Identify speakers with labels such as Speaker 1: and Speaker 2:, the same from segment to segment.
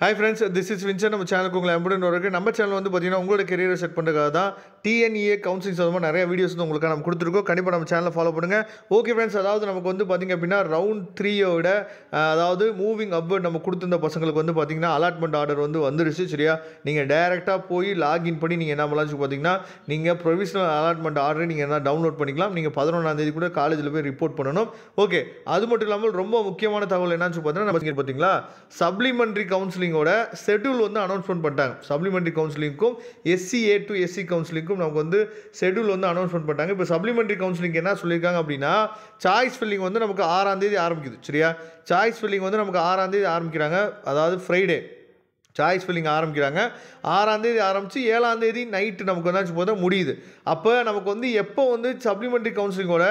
Speaker 1: Hi friends, this is Vincent. நம்ம சேனலுக்கு உங்களை அன்புடன் வரவேற்கிறேன். நம்ம சேனல் வந்து பார்த்தீங்கன்னா உங்களோட கெரியரை செட் பண்ணுறதுக்காக தான் டிஎன்இஏ கவுன்சிலிங் சம்பந்தமாக நிறைய வீடியோஸ் வந்து உங்களுக்கு நம்ம கொடுத்துருக்கோம். கண்டிப்பாக நம்ம சேனலை ஃபாலோ பண்ணுங்கள். ஓகே ஃப்ரெண்ட்ஸ், அதாவது நமக்கு வந்து பார்த்திங்க அப்படின்னா ரவுண்ட் 3யோட அதாவது மூவிங் அப்வர்ட் நம்ம கொடுத்துருந்த பசங்களுக்கு வந்து பார்த்திங்கன்னா அலாட்மெண்ட் ஆர்டர் வந்து வந்துருச்சு. சரியா, நீங்கள் டைரெக்டாக போய் லாகின் பண்ணி நீங்கள் என்ன பண்ணலாம்னு பார்த்தீங்கன்னா நீங்கள் ப்ரொவிஷனல் அலாட்மெண்ட் ஆர்டரை நீங்கள் என்ன டவுன்லோட் பண்ணிக்கலாம். நீங்கள் 11ஆம் தேதி கூட காலேஜில் போய் ரிப்போர்ட் பண்ணணும். ஓகே, அது மட்டும் இல்லாமல் ரொம்ப முக்கியமான தகவல் என்னன்னு பார்த்தீங்கன்னா நம்ம பார்த்தீங்களா சப்ளிமெண்ட்ரி கவுன்சிலிங்கோட ஷெட்யூல் வந்து அனௌன்ஸ்மெண்ட் பண்ணிட்டாங்க. சப்ளிமெண்ட்ரி கவுன்சிலிங்க்கும் SCA to SC கவுன்சிலிங்க்கும் நமக்கு வந்து ஷெட்யூல் வந்து அனௌன்ஸ்மெண்ட் பண்ணிட்டாங்க. இப்போ சப்ளிமெண்ட்ரி கவுன்சிலிங் என்ன சொல்லியிருக்காங்க அப்படின்னா சாய்ஸ் ஃபில்லிங் வந்து நமக்கு 6ஆம் தேதி ஆரம்பிக்குது. சரியா, சாய்ஸ் ஃபில்லிங் வந்து நமக்கு 6ஆம் தேதி ஆரம்பிக்கிறாங்க. அதாவது ஃப்ரைடே சாய்ஸ் ஃபில்லிங் ஆரம்பிக்கிறாங்க. 6ஆம் தேதி ஆரம்பித்து 7ஆம் தேதி நைட்டு நமக்கு வந்து போத முடியுது. அப்போ நமக்கு வந்து எப்போ வந்து சப்ளிமெண்ட்ரி கவுன்சிலிங்கோட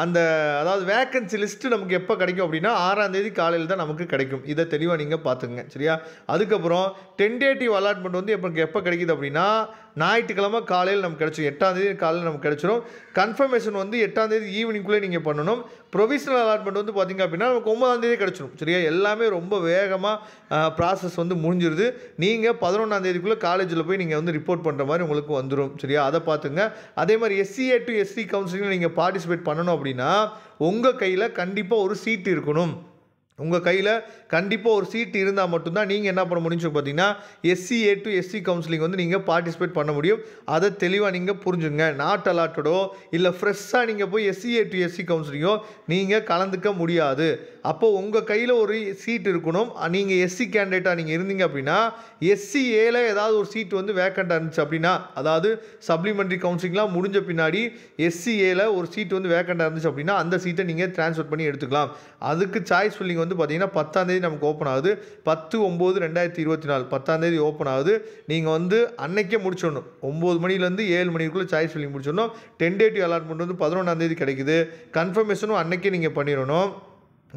Speaker 1: அந்த அதாவது வேக்கன்சி லிஸ்ட்டு நமக்கு எப்போ கிடைக்கும் அப்படின்னா 6ஆம் தேதி காலையில் தான் நமக்கு கிடைக்கும். இதை தெளிவாக நீங்கள் பார்த்துக்குங்க. சரியா, அதுக்கப்புறம் டென்டேட்டிவ் அலாட்மெண்ட் வந்து எப்போ கிடைக்குது அப்படின்னா ஞாயிற்றுக்கிழமை காலையில் நமக்கு கிடச்சிடும். 8ஆம் தேதி காலையில் நமக்கு கிடச்சிடும். கன்ஃபர்மேஷன் வந்து 8ஆம் தேதி ஈவினிங்குள்ளே நீங்கள் பண்ணணும். ப்ரொவிஷனல் அலாட்மெண்ட் வந்து பார்த்திங்க அப்படின்னா நமக்கு 9ஆம் தேதி கிடச்சிடும். சரியா, எல்லாமே ரொம்ப வேகமாக ப்ராசஸ் வந்து முடிஞ்சிருது. நீங்கள் 11ஆம் தேதிக்குள்ளே காலேஜில் போய் நீங்கள் வந்து ரிப்போர்ட் பண்ணுற மாதிரி உங்களுக்கு வந்துடும். சரியா, அதை பார்த்துங்க. அதே மாதிரி SCA to SC கவுன்சிலிங்கில் நீங்கள் பார்ட்டிசிபேட் பண்ணணும் அப்படின்னா உங்கள் கையில் கண்டிப்பாக ஒரு சீட் இருக்கணும். உங்கள் கையில் கண்டிப்பாக ஒரு சீட் இருந்தால் மட்டும்தான் நீங்கள் என்ன பண்ண முடியும்னு பார்த்தீங்கன்னா SCA to SC கவுன்சிலிங் வந்து நீங்கள் பார்ட்டிசிபேட் பண்ண முடியும். அதை தெளிவாக நீங்கள் புரிஞ்சுங்க. நாட் அலாட்டடோ இல்லை ஃப்ரெஷ்ஷாக நீங்கள் போய் SCA to SC கவுன்சிலிங்கோ நீங்கள் கலந்துக்க முடியாது. அப்போது உங்கள் கையில் ஒரு சீட் இருக்கணும். நீங்கள் SC கேண்டிடேட்டாக நீங்கள் இருந்தீங்க அப்படின்னா SCAல ஏதாவது ஒரு சீட் வந்து வேக்கண்ட்டாக இருந்துச்சு அப்படின்னா அதாவது சப்ளிமெண்ட்ரி கவுன்சிலிங்லாம் முடிஞ்ச பின்னாடி SCAல ஒரு சீட் வந்து வேக்கண்ட்டாக இருந்துச்சு அப்படின்னா அந்த சீட்டை நீங்கள் ட்ரான்ஸ்ஃபர் பண்ணி எடுத்துக்கலாம். அதுக்கு சாய்ஸ் ஃபில்லிங் வந்து பார்த்தீங்கன்னா 10ஆம் தேதி நமக்கு ஓப்பன் ஆகுது. 10/9/2024 10ஆம் தேதி ஓப்பன் ஆகுது. நீங்கள் வந்து அன்னைக்கே முடிச்சிடணும். 9 மணிலேருந்து 7 மணிக்குள்ளே சாய்ஸ் ஃபில்லிங் முடிச்சிடணும். டென்டேட்டிவ் அலாட்மெண்ட் வந்து 11ஆம் தேதி கிடைக்குது. கன்ஃபர்மேஷனும் அன்னைக்கே நீங்கள் பண்ணிடணும்.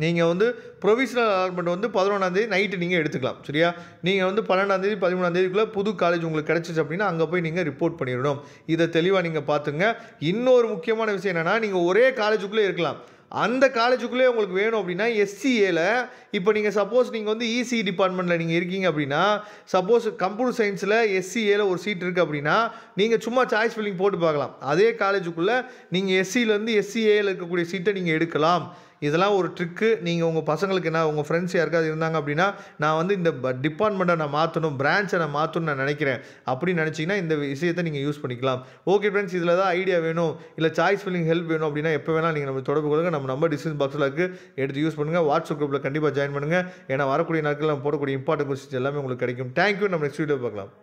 Speaker 1: நீங்கள் வந்து ப்ரொவிஷனல் அலாட்மெண்ட் வந்து 11ஆம் தேதி நைட்டு நீங்கள் எடுத்துக்கலாம். சரியா, நீங்கள் வந்து 12ஆம் தேதி 13ஆம் தேதிக்குள்ளே புது காலேஜ் உங்களுக்கு கிடச்சிச்சு அப்படின்னா அங்கே போய் நீங்கள் ரிப்போர்ட் பண்ணிடணும். இதை தெளிவாக நீங்கள் பார்த்துங்க. இன்னொரு முக்கியமான விஷயம் என்னென்னா நீங்கள் ஒரே காலேஜுக்குள்ளே இருக்கலாம். அந்த காலேஜுக்குள்ளே உங்களுக்கு வேணும் அப்படின்னா SCAல இப்போ நீங்கள் சப்போஸ் நீங்கள் வந்து ECE டிபார்ட்மெண்ட்டில் நீங்கள் இருக்கீங்க அப்படின்னா சப்போஸ் கம்ப்யூட்டர் சயின்ஸில் SCAல ஒரு சீட் இருக்குது அப்படின்னா நீங்கள் சும்மா சாய்ஸ் ஃபில்லிங் போட்டு பார்க்கலாம். அதே காலேஜுக்குள்ளே நீங்கள் SCலேருந்து SCAல இருக்கக்கூடிய சீட்டை நீங்கள் எடுக்கலாம். இதெல்லாம் ஒரு ட்ரிக்கு. நீங்கள் உங்கள் பசங்களுக்கு என்ன உங்கள் ஃப்ரெண்ட்ஸ் யாருக்காவது இருந்தாங்க அப்படின்னா நான் வந்து இந்த டிபார்ட்மெண்ட்டை நான் மாற்றணும், பிரான்ச்சை நான் மாற்றணும்னு நான் நினைக்கிறேன் அப்படின்னு நினச்சிங்கன்னா இந்த விஷயத்தை நீங்கள் யூஸ் பண்ணிக்கலாம். ஓகே ஃப்ரெண்ட்ஸ், இதில் தான் ஐடியா வேணும் இல்லை சாய்ஸ் ஃபில்லிங் ஹெல்ப் வேணும் அப்படின்னா எப்போ வேணால் நீங்கள் நம்ம தொடர்பு கொள்ளுங்க. நம்ம நம்பர் டிஸ்கிரிப்ஷன் பாக்ஸில் இருக்குது, எடுத்து யூஸ் பண்ணுங்கள். வாட்ஸ்அப் குரூப்பில் கண்டிப்பாக ஜாயின் பண்ணுங்கள். ஏன்னா வரக்கூடிய நாட்களில் நம்ம போடக்கூடிய இம்பார்ட்டன்ட் கொஸ்டின்ஸ் எல்லாமே உங்களுக்கு கிடைக்கும். தேங்க்யூ. நம்ம நெக்ஸ்ட் வீடியோ பார்க்கலாம்.